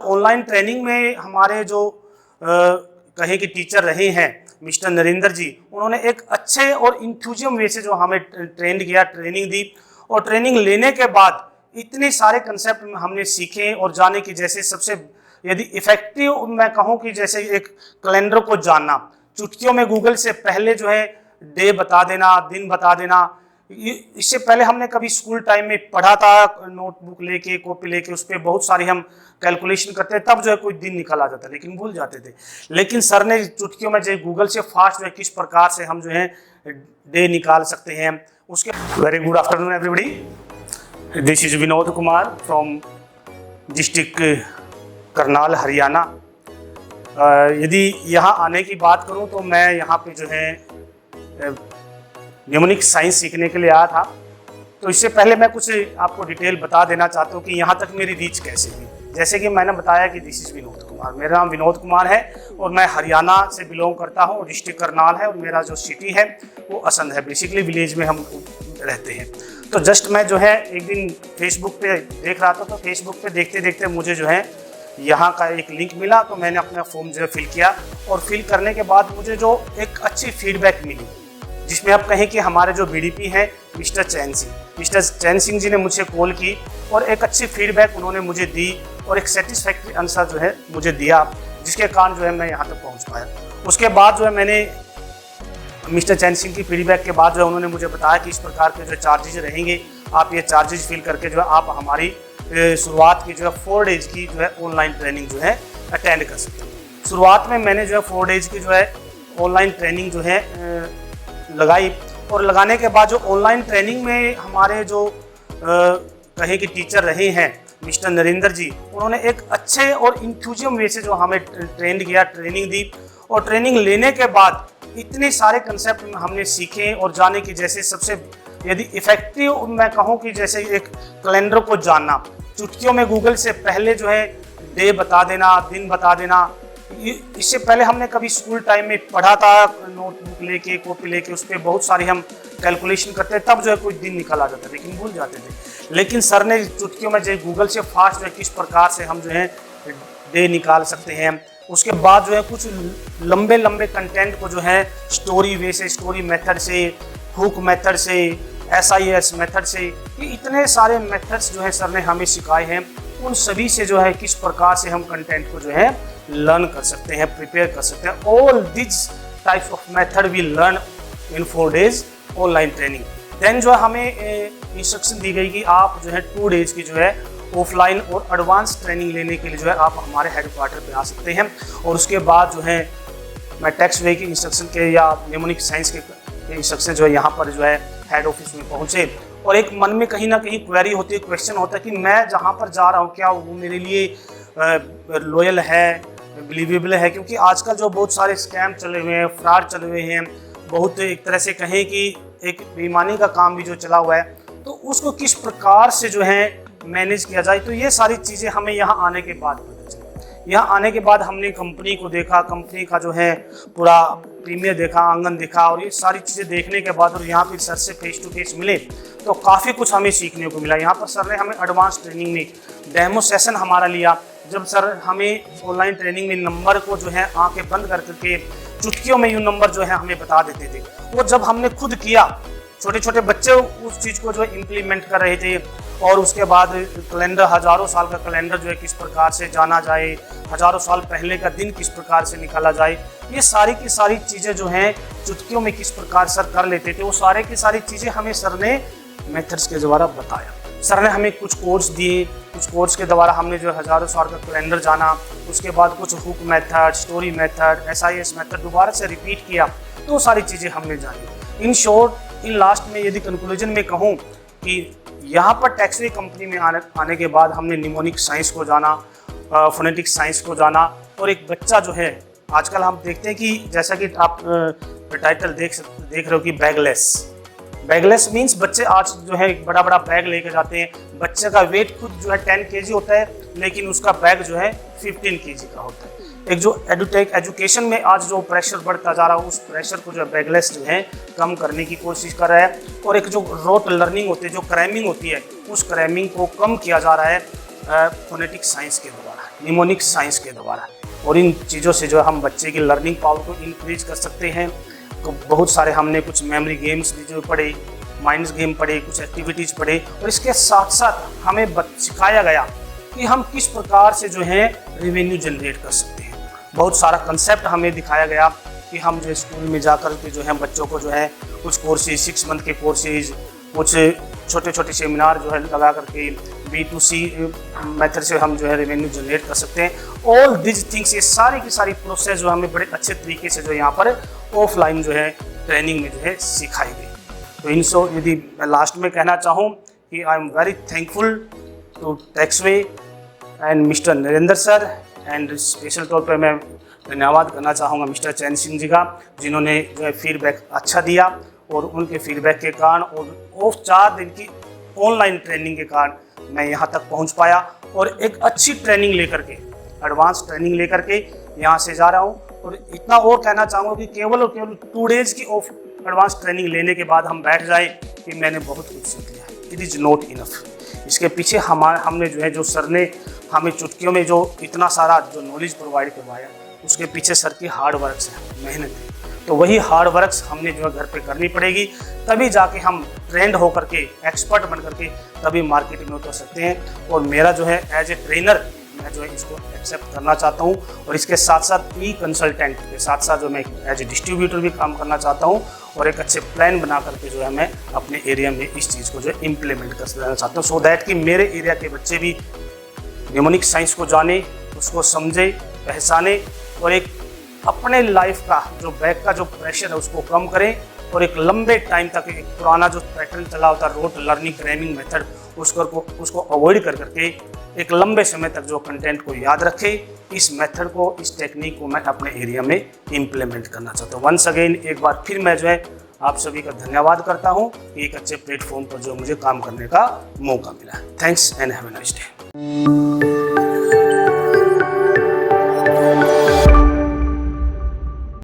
Online training में हमारे जो कहें कि टीचर रहे हैं मिस्टर नरेंद्र जी, उन्होंने एक अच्छे और इंथ्यूजियम वे से जो हमें ट्रेंड किया, ट्रेनिंग दी। और ट्रेनिंग लेने के बाद इतने सारे कंसेप्ट हमने सीखे और जाने की, जैसे सबसे यदि इफेक्टिव मैं कहूँ कि जैसे एक कैलेंडर को जानना, चुटकियों में गूगल से पहले जो है डे बता देना, दिन बता देना। इससे पहले हमने कभी स्कूल टाइम में पढ़ा था, नोटबुक लेके कॉपी लेके उस पर बहुत सारी हम कैलकुलेशन करते तब जो है कोई दिन निकल आ जाता, लेकिन भूल जाते थे। लेकिन सर ने चुटकियों में जो गूगल से फास्ट जो है किस प्रकार से हम जो है डे निकाल सकते हैं उसके। Very good afternoon everybody, this is Vinod Kumar from district Karnal Haryana. यदि यहाँ आने की बात करूँ तो मैं यहाँ पे जो है न्यूमेरिक साइंस सीखने के लिए आया था। तो इससे पहले मैं कुछ आपको डिटेल बता देना चाहता हूँ कि यहाँ तक मेरी रीच कैसे हुई। जैसे कि मैंने बताया कि दिस इज विनोद कुमार, मेरा नाम विनोद कुमार है और मैं हरियाणा से बिलोंग करता हूँ, डिस्ट्रिक्ट करनाल है और मेरा जो सिटी है वो असंध है। बेसिकली विलेज में हम रहते हैं। तो जस्ट मैं जो है एक दिन फेसबुक पे देख रहा था, तो फेसबुक पे देखते देखते मुझे जो है यहाँ का एक लिंक मिला, तो मैंने अपना फॉर्म जो है फिल किया और फिल करने के बाद मुझे जो एक अच्छी फीडबैक मिली, जिसमें आप कहें कि हमारे जो बीडीपी हैं मिस्टर चैन सिंह जी ने मुझे कॉल की और एक अच्छी फीडबैक उन्होंने मुझे दी और एक सेटिस्फैक्ट्री आंसर जो है मुझे दिया, जिसके कारण जो है मैं यहाँ तक पहुँच पाया। उसके बाद जो है मैंने मिस्टर चैन सिंह की फीडबैक के बाद जो है उन्होंने मुझे बताया कि इस प्रकार के जो चार्जेज रहेंगे, आप ये चार्जेज फिल करके जो है आप हमारी शुरुआत की जो है 4 डेज की जो है ऑनलाइन ट्रेनिंग जो है अटेंड कर सकते हैं। शुरुआत में मैंने जो है 4 डेज की जो है ऑनलाइन ट्रेनिंग जो है लगाई और लगाने के बाद जो ऑनलाइन ट्रेनिंग में हमारे जो कहें कि टीचर रहे हैं मिस्टर नरेंद्र जी, उन्होंने एक अच्छे और इंथ्यूजियम वे से जो हमें ट्रेंड किया, ट्रेनिंग दी। और ट्रेनिंग लेने के बाद इतने सारे कंसेप्ट हमने सीखे और जाने की, जैसे सबसे यदि इफेक्टिव मैं कहूँ कि जैसे एक कैलेंडर को जानना, चुटकियों में गूगल से पहले जो है डे बता देना, दिन बता देना। इससे पहले हमने कभी स्कूल टाइम में पढ़ा था, नोटबुक लेके कॉपी लेके उस पर बहुत सारी हम कैलकुलेशन करते तब जो है कोई दिन निकल आ जाता, लेकिन भूल जाते थे। लेकिन सर ने चुटकियों में जो गूगल से फास्ट जो है किस प्रकार से हम जो है डे निकाल सकते हैं, उसके बाद जो है कुछ लंबे लंबे कंटेंट को जो है स्टोरी वे से, स्टोरी मेथड से, हुक मेथड से, SIS मेथड से, ये इतने सारे मेथड्स जो है सर ने हमें सिखाए हैं। उन सभी से जो है किस प्रकार से हम कंटेंट को जो है लर्न कर सकते हैं, प्रिपेयर कर सकते हैं। All this types of method we learn in 4 days online training. Then जो है हमें इंस्ट्रक्शन दी गई कि आप जो है 2 डेज की जो है ऑफलाइन और एडवांस ट्रेनिंग लेने के लिए जो है आप हमारे हेडक्वार्टर पे आ सकते हैं। और उसके बाद जो है मैं टेक्स्ट वे के इंस्ट्रक्शन के या न्यूमेरिक साइंस के इंस्ट्रक्शन जो है यहाँ पर जो है हेड ऑफिस में पहुँचे। और एक मन में कहीं ना कहीं क्वेरी होती है, क्वेश्चन होता है कि मैं जहाँ पर जा रहा हूँ क्या वो मेरे लिए लॉयल है, बिलीवेबल है। क्योंकि आजकल जो बहुत सारे स्कैम चले हुए हैं, फ्रॉड चले हुए हैं, बहुत एक तरह से कहें कि एक बेईमानी का काम भी जो चला हुआ है, तो उसको किस प्रकार से जो है मैनेज किया जाए। तो ये सारी चीज़ें हमें यहाँ आने के बाद पता चली। यहाँ आने के बाद हमने कंपनी को देखा, कंपनी का जो है पूरा प्रीमियर देखा, आंगन देखा, और ये सारी चीज़ें देखने के बाद और यहाँ पर सर से फेस टू फेस मिले तो काफ़ी कुछ हमें सीखने को मिला। यहाँ पर सर ने हमें एडवांस ट्रेनिंग में डेमो सेशन हमारा लिया, जब सर हमें ऑनलाइन ट्रेनिंग में नंबर को जो है आंखें बंद करके चुटकियों में यूँ नंबर जो है हमें बता देते थे। वो जब हमने खुद किया, छोटे छोटे बच्चे उस चीज़ को जो है इम्प्लीमेंट कर रहे थे। और उसके बाद कैलेंडर, हज़ारों साल का कैलेंडर जो है किस प्रकार से जाना जाए, हज़ारों साल पहले का दिन किस प्रकार से निकाला जाए, ये सारी की सारी चीज़ें जो हैं चुटकियों में किस प्रकार सर कर लेते थे, वो सारे की सारी चीज़ें हमें सर ने मेथड्स के द्वारा बताया। सर ने हमें कुछ कोर्स दिए, कुछ कोर्स के द्वारा हमने जो हज़ारों साल का कैलेंडर जाना, उसके बाद कुछ hook method, story method, SIS method दोबारा से रिपीट किया, तो सारी चीज़ें हमने जानी। इन शॉर्ट, इन लास्ट में यदि कंक्लूजन में कहूँ कि यहाँ पर टेक्सवे कंपनी में आने के बाद हमने न्यूमेरिक साइंस को जाना, फोनेटिक साइंस को जाना। और एक बच्चा जो है आजकल हम देखते हैं कि जैसा कि आप टाइटल देख रहे हो कि बैगलेस मीन्स बच्चे आज जो है बड़ा बड़ा बैग लेके जाते हैं। बच्चे का वेट खुद जो है 10 kg होता है, लेकिन उसका बैग जो है 15 kg का होता है। एक जो एजुकेशन में आज जो प्रेशर बढ़ता जा रहा है, उस प्रेशर को जो है बैगलेस जो है कम करने की कोशिश कर रहा है। और एक जो रोट लर्निंग होती है, जो क्रैमिंग होती है, उस क्रैमिंग को कम किया जा रहा है। फोनेटिक साइंस के द्वारा, निमोनिक साइंस के द्वारा, और इन चीज़ों से जो हम बच्चे की लर्निंग पावर को इंक्रीज कर सकते हैं। तो बहुत सारे हमने कुछ मेमोरी गेम्स भी जो पढ़े, माइंड्स गेम पढ़े, कुछ एक्टिविटीज़ पढ़े, और इसके साथ साथ हमें सिखाया गया कि हम किस प्रकार से जो है रेवेन्यू जनरेट कर सकते हैं। बहुत सारा कंसेप्ट हमें दिखाया गया कि हम जो स्कूल में जाकर के जो है बच्चों को जो है कुछ कोर्सेज, 6 मंथ के कोर्सेज, कुछ छोटे छोटे सेमिनार जो है लगा करके B2C मेथड से हम जो है रेवेन्यू जनरेट कर सकते हैं। ऑल दिस थिंग्स, ये सारी की सारी प्रोसेस जो हमें बड़े अच्छे तरीके से जो यहाँ पर ऑफलाइन जो है ट्रेनिंग में जो है सिखाई गई। तो इन सो यदि मैं लास्ट में कहना चाहूँ कि I am very thankful to Texway and mister Narendra sir, and special तौर पर मैं धन्यवाद करना चाहूँगा मिस्टर चैन सिंह जी का, जिन्होंने जो है फीडबैक अच्छा दिया, और उनके फीडबैक के कारण और 4 दिन की ऑनलाइन ट्रेनिंग के कारण मैं यहाँ तक पहुँच पाया, और एक अच्छी ट्रेनिंग लेकर के, एडवांस ट्रेनिंग लेकर के यहाँ से जा रहा हूँ। और इतना और कहना चाहूँगा कि केवल और केवल 2 डेज़ की एडवांस ट्रेनिंग लेने के बाद हम बैठ जाए कि मैंने बहुत कुछ सीख लिया, इट इज़ नॉट इनफ। इसके पीछे हमने जो है, जो सर ने हमें चुटकियों में जो इतना सारा जो नॉलेज प्रोवाइड करवाया, उसके पीछे सर की हार्ड वर्क्स है, मेहनत है। तो वही हार्ड वर्क्स हमने जो है घर पे करनी पड़ेगी, तभी जाके हम ट्रेंड होकर के, एक्सपर्ट बन करके तभी मार्केट में उतर सकते हैं। और मेरा जो है एज ए ट्रेनर मैं जो है इसको एक्सेप्ट करना चाहता हूँ, और इसके साथ साथ ई कंसल्टेंट के साथ साथ जो मैं एज ए डिस्ट्रीब्यूटर भी काम करना चाहता हूँ, और एक अच्छे प्लान बना करके जो है मैं अपने एरिया में इस चीज़ को जो है इम्प्लीमेंट कर चाहता हूँ, सो दैट कि मेरे एरिया के बच्चे भी निमोनिक साइंस को जाने, उसको समझे, पहचाने, और एक अपने लाइफ का जो बैक का जो प्रेशर है उसको कम करें, और एक लंबे टाइम तक एक पुराना जो पैटर्न चला होता है रोट लर्निंग क्रैमिंग मेथड, उसको अवॉइड कर करके एक लंबे समय तक जो कंटेंट को याद रखे। इस मेथड को, इस टेक्निक को मैं अपने एरिया में इम्प्लीमेंट करना चाहता हूँ। वंस अगेन एक बार फिर मैं जो है आप सभी का धन्यवाद करता हूँ कि एक अच्छे प्लेटफॉर्म पर जो मुझे काम करने का मौका मिला। Thanks and have a nice day.